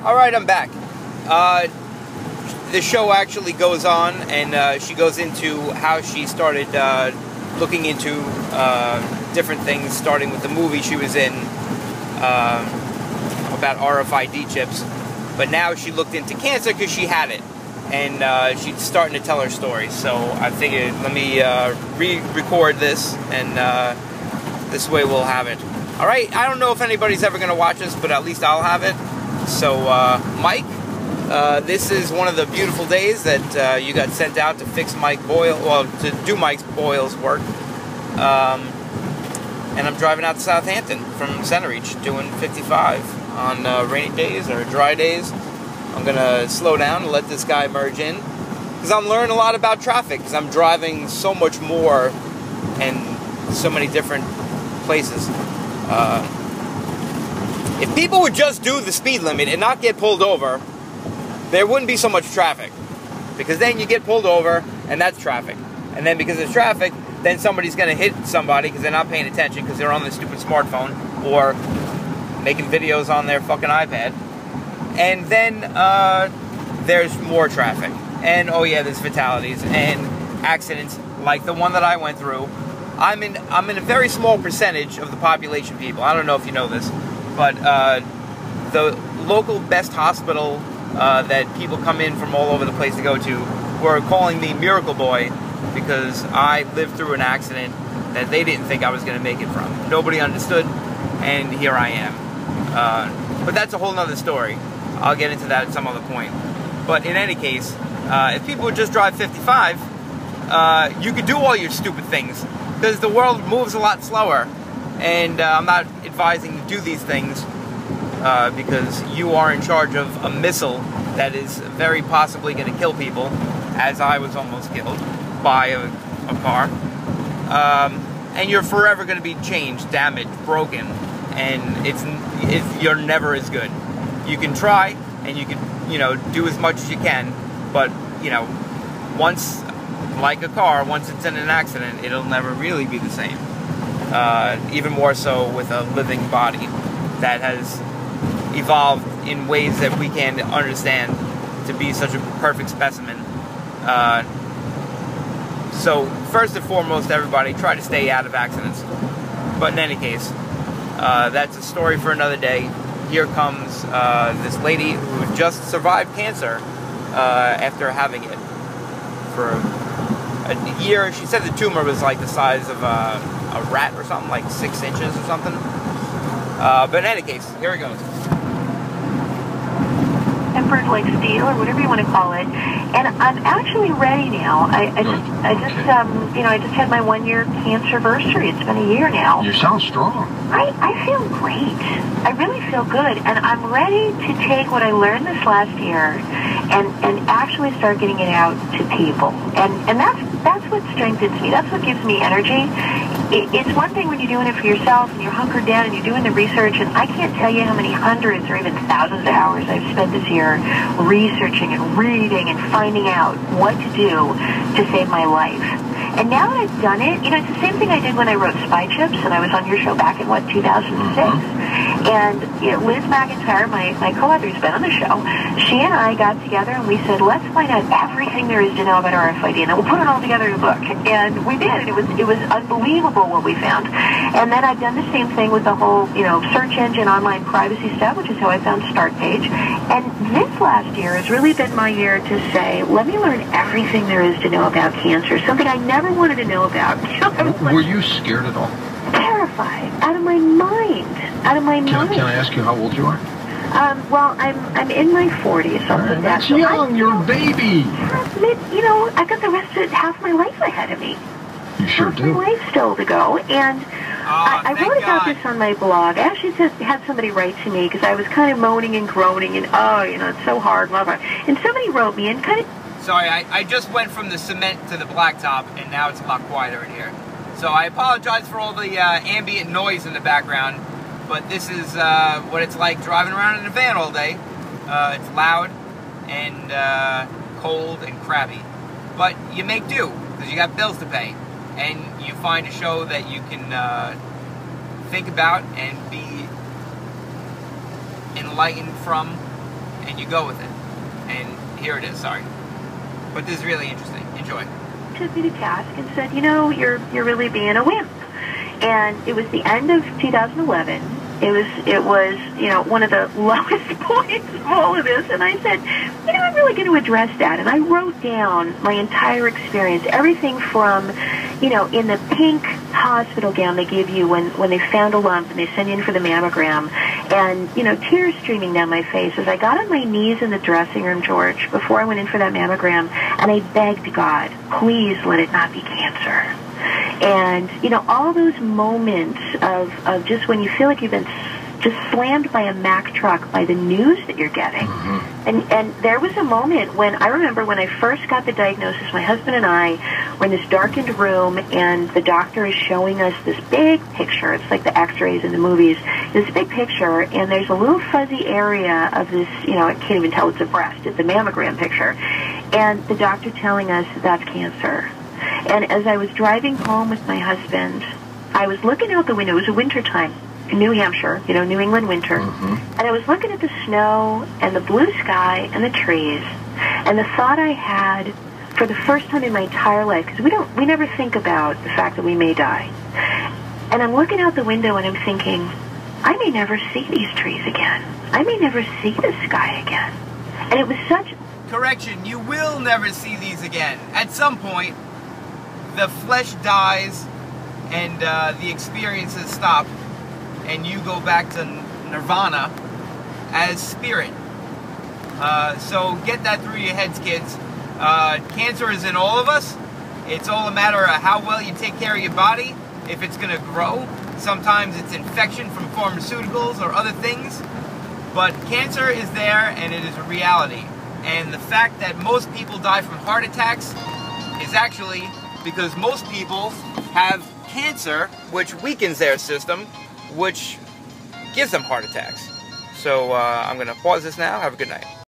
Alright, I'm back. The show actually goes on, and she goes into how she started looking into different things, starting with the movie she was in about RFID chips. But now she looked into cancer because she had it. And she's starting to tell her story. So I figured, let me re-record this, and this way we'll have it. Alright, I don't know if anybody's ever going to watch this, but at least I'll have it. So, Mike, this is one of the beautiful days that you got sent out to fix Mike Boyle, well, to do Mike Boyle's work. And I'm driving out to Southampton from Centereach, doing 55 on rainy days or dry days. I'm going to slow down and let this guy merge in, because I'm learning a lot about traffic, because I'm driving so much more and so many different places. If people would just do the speed limit and not get pulled over, there wouldn't be so much traffic. Because then you get pulled over, and that's traffic. And then because of traffic, then somebody's going to hit somebody because they're not paying attention because they're on their stupid smartphone or making videos on their fucking iPad. And then there's more traffic. And, oh yeah, there's fatalities and accidents like the one that I went through. I'm in a very small percentage of the population, people. I don't know if you know this. But the local best hospital that people come in from all over the place to go to were calling me Miracle Boy because I lived through an accident that they didn't think I was going to make it from. Nobody understood, and here I am. But that's a whole nother story. I'll get into that at some other point. But in any case, if people would just drive 55, you could do all your stupid things because the world moves a lot slower. And I'm not advising to do these things because you are in charge of a missile that is very possibly going to kill people, as I was almost killed by a car. And you're forever going to be changed, damaged, broken, and you're never as good. You can try, and you can, do as much as you can, but, once, like a car, once it's in an accident, it'll never really be the same. Even more so with a living body that has evolved in ways that we can't understand to be such a perfect specimen. So first and foremost, everybody, try to stay out of accidents. But in any case, that's a story for another day. Here comes this lady who just survived cancer after having it for a year. She said the tumor was like the size of a rat or something, like 6 inches or something. But in any case, here it goes. Tempered like steel, or whatever you want to call it. And I'm actually ready now. I just had my 1-year cancerversary. It's been a year now. You sound strong. I feel great. I really feel good, and I'm ready to take what I learned this last year and actually start getting it out to people. And that's what strengthens me. That's what gives me energy. It's one thing when you're doing it for yourself and you're hunkered down and you're doing the research, and I can't tell you how many hundreds or even thousands of hours I've spent this year researching and reading and finding out what to do to save my life. And now that I've done it, it's the same thing I did when I wrote Spy Chips, and I was on your show back in, 2006. And Liz McIntyre, my co-author, who's been on the show, she and I got together and we said, let's find out everything there is to know about RFID, and then we'll put it all together in a book. And we did, and it was unbelievable what we found. And then I've done the same thing with the whole, search engine online privacy stuff, which is how I found Start Page. And this last year has really been my year to say, let me learn everything there is to know about cancer, something I never wanted to know about. Were you scared at all? Terrified, out of my mind. Can I ask you how old you are? Well, I'm in my 40s, something like that. That's young, you're a baby. I've got the rest of half my life ahead of me. You sure do. My life still to go, and I wrote about this on my blog. I actually had somebody write to me because I was kind of moaning and groaning, and it's so hard, blah, blah. And somebody wrote me and kind of... Sorry, I just went from the cement to the blacktop, and now it's a lot quieter in here. So I apologize for all the ambient noise in the background, but this is what it's like driving around in a van all day. It's loud and cold and crabby. But you make do, because you got bills to pay. And you find a show that you can think about and be enlightened from and you go with it. And here it is, sorry. But this is really interesting. Enjoy. Took me to task and said, you know, you're really being a wimp. And it was the end of 2011. It was, you know, one of the lowest points of all of this. And I said, you know, I'm really going to address that. And I wrote down my entire experience, everything from, you know, in the pink hospital gown they give you when they found a lump and they send you in for the mammogram, and, you know, tears streaming down my face as I got on my knees in the dressing room, George, before I went in for that mammogram, and I begged God, please let it not be cancer. And, you know, all those moments of just when you feel like you've been just slammed by a Mack truck by the news that you're getting. And there was a moment when, I remember when I first got the diagnosis, my husband and I were in this darkened room, and the doctor is showing us this big picture. It's like the x-rays in the movies. This big picture, and there's a little fuzzy area of this, you know, I can't even tell it's a breast. It's a mammogram picture. And the doctor telling us that's cancer. And as I was driving home with my husband, I was looking out the window. It was a winter time in New Hampshire, you know, New England winter. And I was looking at the snow and the blue sky and the trees. And the thought I had for the first time in my entire life, because we never think about the fact that we may die. And I'm looking out the window and I'm thinking, I may never see these trees again. I may never see the sky again. And it was such... Correction, you will never see these again. At some point, the flesh dies and the experiences stop, and you go back to nirvana as spirit. So get that through your heads, kids. Cancer is in all of us. It's all a matter of how well you take care of your body, if it's going to grow. Sometimes it's infection from pharmaceuticals or other things. But cancer is there, and it is a reality. And the fact that most people die from heart attacks is actually because most people have cancer, which weakens their system, which gives them heart attacks. So I'm going to pause this now. Have a good night.